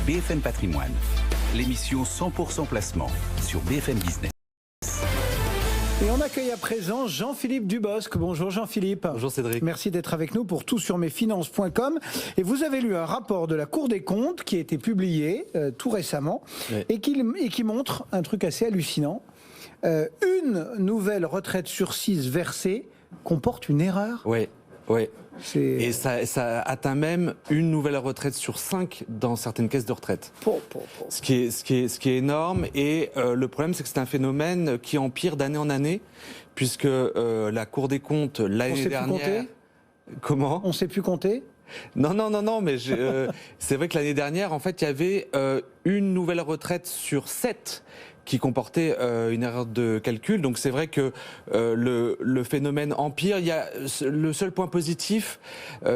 BFM Patrimoine, l'émission 100% placement sur BFM Business. Et on accueille à présent Jean-Philippe Dubosc. Bonjour Jean-Philippe. Bonjour Cédric. Merci d'être avec nous pour toutsurmesfinances.com. Et vous avez lu un rapport de la Cour des comptes qui a été publié tout récemment, oui, et qui montre un truc assez hallucinant. Une nouvelle retraite sur 6 versée comporte une erreur. Oui, oui. Et ça atteint même une nouvelle retraite sur 5 dans certaines caisses de retraite. Ce qui est énorme. Et le problème, c'est que c'est un phénomène qui empire d'année en année, puisque la Cour des comptes, l'année dernière... Comment ? On ne sait plus compter ? Non, mais c'est vrai que l'année dernière, en fait, il y avait une nouvelle retraite sur 7 qui comportait une erreur de calcul. Donc c'est vrai que le phénomène empire. Il y a le seul point positif,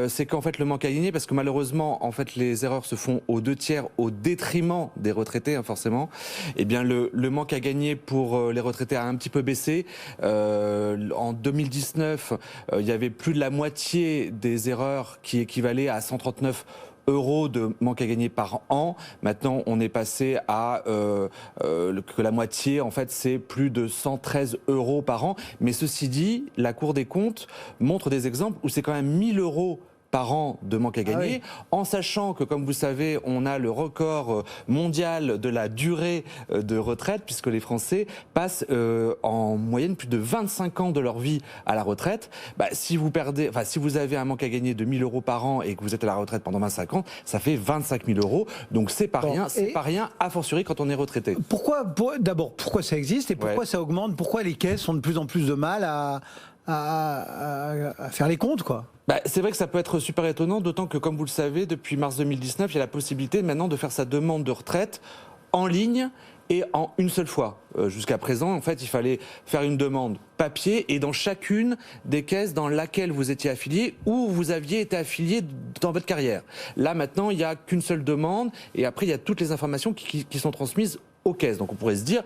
c'est qu'en fait le manque à gagner, parce que malheureusement en fait les erreurs se font aux 2/3 au détriment des retraités, hein, forcément. Eh bien le manque à gagner pour les retraités a un petit peu baissé. En 2019, il y avait plus de la moitié des erreurs qui équivalaient à 139 € de manque à gagner par an. Maintenant, on est passé à que la moitié, en fait, c'est plus de 113 € par an. Mais ceci dit, la Cour des comptes montre des exemples où c'est quand même 1 000 € par an de manque à gagner, en sachant que, comme vous savez, on a le record mondial de la durée de retraite, puisque les Français passent en moyenne plus de 25 ans de leur vie à la retraite. Si vous avez un manque à gagner de 1 000 € par an et que vous êtes à la retraite pendant 25 ans, ça fait 25 000 €. Donc c'est pas rien, a fortiori quand on est retraité. D'abord, pourquoi ça existe et pourquoi ça augmente ? Pourquoi les caisses ont de plus en plus de mal à faire les comptes, quoi ? C'est vrai que ça peut être super étonnant, d'autant que, comme vous le savez, depuis mars 2019, il y a la possibilité maintenant de faire sa demande de retraite en ligne et en une seule fois. Jusqu'à présent, en fait, il fallait faire une demande papier et dans chacune des caisses dans laquelle vous étiez affilié ou vous aviez été affilié dans votre carrière. Là, maintenant, il n'y a qu'une seule demande et après, il y a toutes les informations qui sont transmises aux caisses. Donc on pourrait se dire,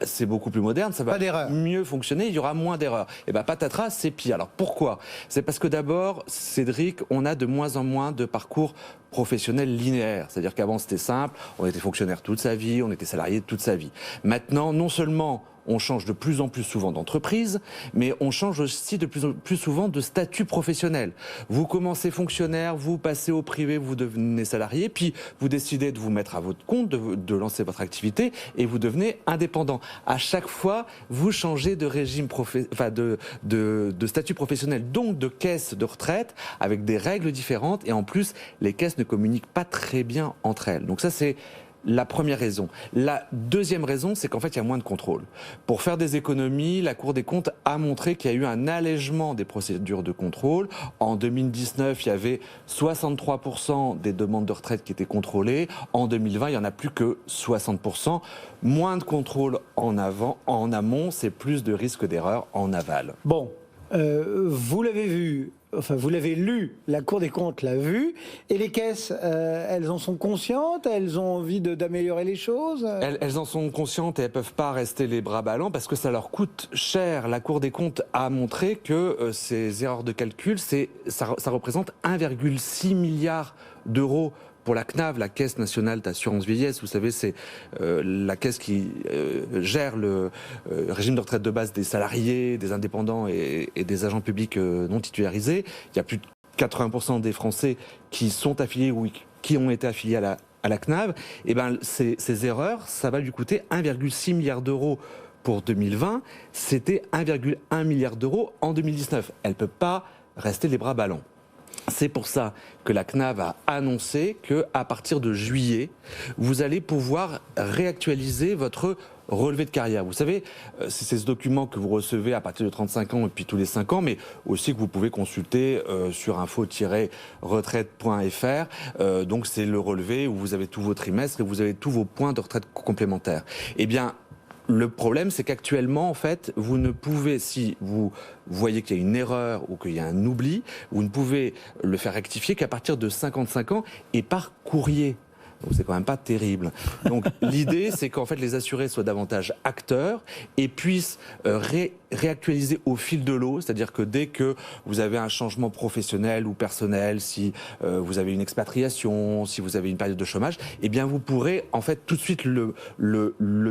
c'est beaucoup plus moderne, ça va mieux fonctionner, il y aura moins d'erreurs. Et patatras, c'est pire. Alors pourquoi ? C'est parce que d'abord, Cédric, on a de moins en moins de parcours professionnel linéaire. C'est-à-dire qu'avant c'était simple, on était fonctionnaire toute sa vie, on était salarié toute sa vie. Maintenant, non seulement on change de plus en plus souvent d'entreprise, mais on change aussi de plus en plus souvent de statut professionnel. Vous commencez fonctionnaire, vous passez au privé, vous devenez salarié, puis vous décidez de vous mettre à votre compte, de lancer votre activité, et vous devenez indépendant. À chaque fois, vous changez de régime de statut professionnel, donc de caisse de retraite, avec des règles différentes, et en plus, les caisses ne communiquent pas très bien entre elles. Donc ça, c'est la première raison. La deuxième raison, c'est qu'en fait, il y a moins de contrôle. Pour faire des économies, la Cour des comptes a montré qu'il y a eu un allègement des procédures de contrôle. En 2019, il y avait 63% des demandes de retraite qui étaient contrôlées. En 2020, il n'y en a plus que 60%. Moins de contrôle en amont, c'est plus de risque d'erreur en aval. Bon, vous l'avez vu. Enfin, vous l'avez lu, la Cour des comptes l'a vu, et les caisses, elles en sont conscientes, elles ont envie d'améliorer les choses. Elles en sont conscientes et elles ne peuvent pas rester les bras ballants parce que ça leur coûte cher. La Cour des comptes a montré que ces erreurs de calcul, ça représente 1,6 milliard € pour la CNAV, la Caisse nationale d'assurance vieillesse. Vous savez, c'est la caisse qui gère le régime de retraite de base des salariés, des indépendants et des agents publics non titularisés. Il y a plus de 80% des Français qui sont affiliés ou qui ont été affiliés à la CNAV. Et ces erreurs, ça va lui coûter 1,6 milliard € pour 2020. C'était 1,1 milliard € en 2019. Elle ne peut pas rester les bras ballants. C'est pour ça que la CNAV a annoncé qu'à partir de juillet, vous allez pouvoir réactualiser votre relevé de carrière. Vous savez, c'est ce document que vous recevez à partir de 35 ans et puis tous les 5 ans, mais aussi que vous pouvez consulter sur info-retraite.fr. Donc c'est le relevé où vous avez tous vos trimestres et vous avez tous vos points de retraite complémentaires. Eh bien, le problème, c'est qu'actuellement, en fait, vous ne pouvez, si vous voyez qu'il y a une erreur ou qu'il y a un oubli, vous ne pouvez le faire rectifier qu'à partir de 55 ans et par courrier. Donc c'est quand même pas terrible. Donc l'idée, c'est qu'en fait les assurés soient davantage acteurs et puissent réactualiser au fil de l'eau, c'est-à-dire que dès que vous avez un changement professionnel ou personnel, si vous avez une expatriation, si vous avez une période de chômage, eh bien vous pourrez en fait tout de suite le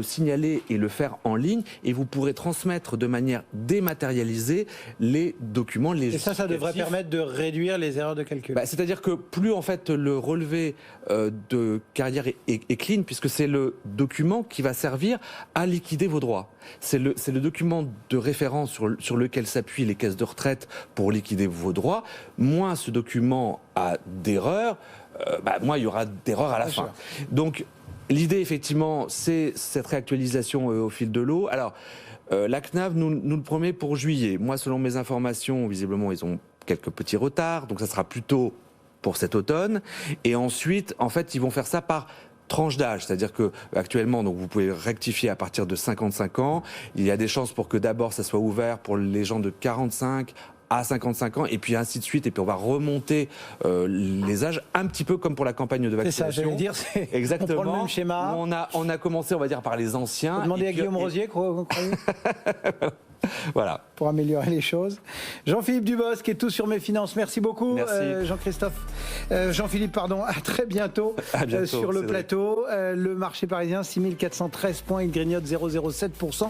signaler et le faire en ligne, et vous pourrez transmettre de manière dématérialisée les documents, les justificatifs. Et ça devrait permettre de réduire les erreurs de calcul. C'est-à-dire que plus en fait le relevé de carrière est clean, puisque c'est le document qui va servir à liquider vos droits. C'est le document de référence sur lequel s'appuient les caisses de retraite pour liquider vos droits. Moins ce document a d'erreurs, moins il y aura d'erreurs à la fin. Donc l'idée effectivement, c'est cette réactualisation au fil de l'eau. Alors la CNAV nous le promet pour juillet. Moi, selon mes informations, visiblement ils ont quelques petits retards, donc ça sera plutôt pour cet automne. Et ensuite, en fait, ils vont faire ça par tranche d'âge, c'est-à-dire que actuellement, donc vous pouvez rectifier à partir de 55 ans. Il y a des chances pour que d'abord ça soit ouvert pour les gens de 45 à 55 ans, et puis ainsi de suite, et puis on va remonter les âges un petit peu comme pour la campagne de vaccination. C'est ça, j'allais dire, exactement. On prend le même schéma. On a commencé, on va dire, par les anciens. Demandez à Guillaume Rosier, vous croyez? Voilà. Pour améliorer les choses. Jean-Philippe Dubosc qui est tout sur mes finances. Merci beaucoup. Merci. Jean-Philippe, pardon. À très bientôt, sur le plateau. Le marché parisien, 6413 points. Il grignote 0,07%.